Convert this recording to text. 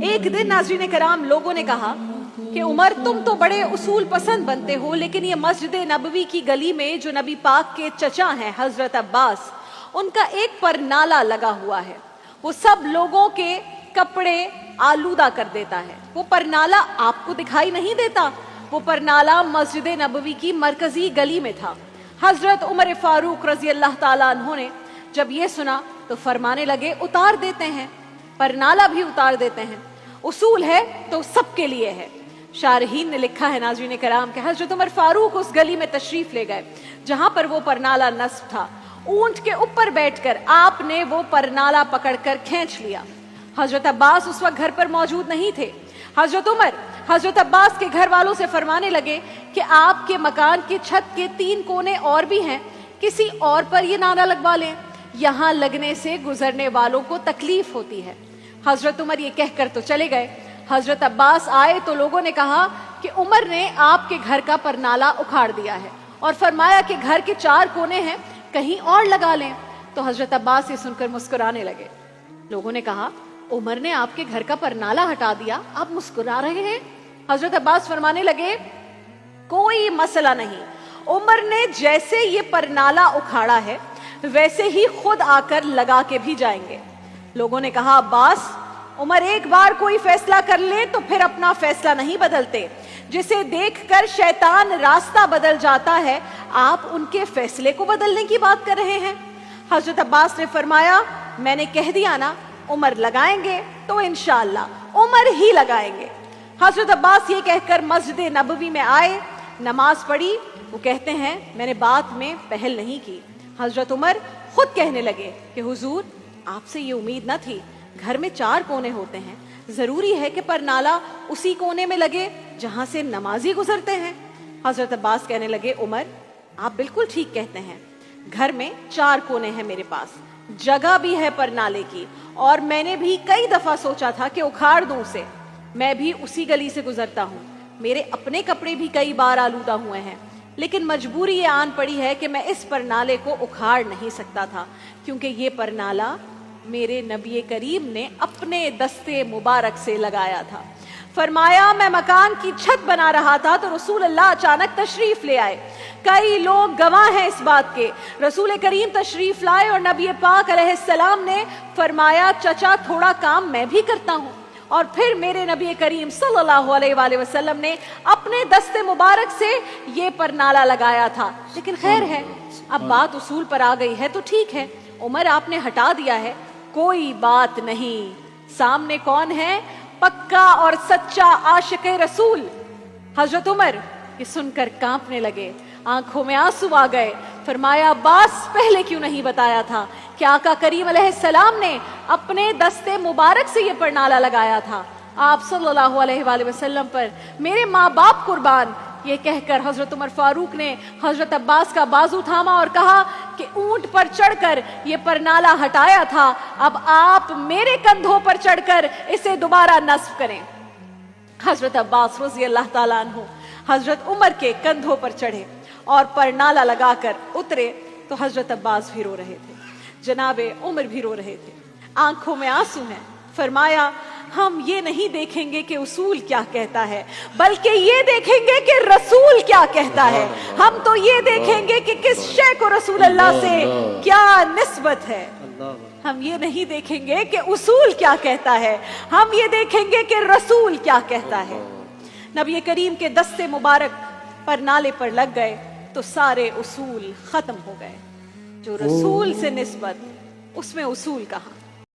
एक दिन नाज़रीन कराम लोगों ने कहा कि उमर तुम तो बड़े उसूल पसंद बनते हो, लेकिन ये मस्जिद नबवी की गली में जो नबी पाक के चचा हैं हजरत अब्बास, उनका एक पर नाला लगा हुआ है, वो सब लोगों के कपड़े आलूदा कर देता है। वो परनाला आपको दिखाई नहीं देता? वो परनाला मस्जिद नबवी की मरकजी गली में था। हजरत उमर फारूक रजी अल्लाह ताला अन्हु ने जब ये सुना तो फरमाने लगे उतार देते हैं, परनाला भी उतार देते हैं, उसूल है तो सबके लिए है। शारहीन ने लिखा है नाज़रीन कराम कि हजरत उमर फारूक उस गली में तशरीफ ले गए जहां पर वो परनाला नस्ब था। ऊंट के ऊपर बैठकर आपने वो परनाला पकड़कर खींच लिया। हजरत अब्बास उस वक्त घर पर मौजूद नहीं थे। हजरत उमर हजरत अब्बास के घर वालों से फरमाने लगे कि आपके मकान की छत के 3 कोने और भी हैं, किसी और पर ये नाला लगवा लें, यहां लगने से गुजरने वालों को तकलीफ होती है। हजरत उमर ये कहकर तो चले गए। हजरत अब्बास आए तो लोगों ने कहा कि उमर ने आपके घर का परनाला उखाड़ दिया है और फरमाया कि घर के 4 कोने हैं, कहीं और लगा लें। तो हजरत अब्बास ये सुनकर मुस्कुराने लगे। लोगों ने कहा उमर ने आपके घर का परनाला हटा दिया, आप मुस्कुरा रहे हैं? हजरत अब्बास फरमाने लगे कोई मसला नहीं, उमर ने जैसे ये परनाला उखाड़ा है वैसे ही खुद आकर लगा के भी जाएंगे। लोगों ने कहा अब्बास, उमर एक बार कोई फैसला कर ले तो फिर अपना फैसला नहीं बदलते, जिसे देखकर शैतान रास्ता बदल जाता है, आप उनके फैसले को बदलने की बात कर रहे हैं। हजरत अब्बास ने फरमाया मैंने कह दिया ना, उमर लगाएंगे तो इंशाअल्लाह उमर ही लगाएंगे। हजरत अब्बास ये कहकर मस्जिद नबवी में आए, नमाज पढ़ी। वो कहते हैं मैंने बात में पहल नहीं की। हजरत उमर खुद कहने लगे कि हुजूर आपसे ये उम्मीद न थी, घर में 4 कोने होते हैं, जरूरी है कि परनाला उसी कोने में लगे जहां से नमाजी गुजरते हैं। हजरत अब्बास कहने लगे उमर आप बिल्कुल ठीक कहते हैं, घर में 4 कोने हैं, मेरे पास जगह भी है परनाले की, और मैंने भी कई दफा सोचा था कि उखाड़ दूं उसे, मैं भी उसी गली से गुजरता हूं, मेरे अपने कपड़े भी कई बार आलूदा हुए हैं, लेकिन मजबूरी ये आन पड़ी है कि मैं इस परनाले को उखाड़ नहीं सकता था, क्योंकि ये परनाला मेरे नबी करीम ने अपने दस्ते मुबारक से लगाया था। फरमाया मैं मकान की छत बना रहा था तो रसूल अल्लाह अचानक तशरीफ ले आए। कई लोग गवाह हैं इस बात के। रसूल करीम तशरीफ लाए और नबी पाक अलैहिस्सलाम ने फरमाया चचा थोड़ा काम मैं भी करता हूं, और फिर मेरे नबी करीम सल्लल्लाहु अलैहि वसल्लम ने अपने दस्ते मुबारक से ये परनाला लगाया था। लेकिन खैर है, अब बात उसूल पर आ गई है तो ठीक है, उमर आपने हटा दिया है, कोई बात नहीं। सामने कौन है? पक्का और सच्चा आशिक रसूल। हजरत उमर ये सुनकर कांपने लगे, आंखों में आंसू आ गए। फरमाया अब्बास पहले क्यों नहीं बताया था कि आका करीम अलैहिस्सलाम ने अपने दस्ते मुबारक से ये परनाला लगाया था। आप सल्लल्लाहु अलैहि वसल्लम पर मेरे माँ बाप कुर्बान। ये कहकर हजरत उमर फारूक ने हजरत अब्बास का बाजू थामा और कहा कि ऊंट पर चढ़कर ये परनाला हटाया था, अब आप मेरे कंधों पर चढ़कर इसे दोबारा नस्ब करें। हजरत अब्बास रज़ी अल्लाह ताला अन्हु हजरत उमर के कंधों पर चढ़े और परनाला लगाकर उतरे तो हजरत अब्बास भी रो रहे थे, जनाबे उमर भी रो रहे थे, आंखों में आंसू हैं। फरमाया हम ये नहीं देखेंगे कि उसूल क्या कहता है, बल्कि ये देखेंगे कि रसूल क्या कहता है। हम तो ये देखेंगे कि किस शय को रसूल अल्लाह से क्या निस्बत है। हम ये नहीं देखेंगे कि उसूल क्या कहता है, हम ये देखेंगे कि रसूल क्या कहता है। नबी करीम के दस्ते मुबारक पर नाले पर लग गए तो सारे उसूल खत्म हो गए। जो रसूल से निस्बत, उसमें उसूल कहाँ।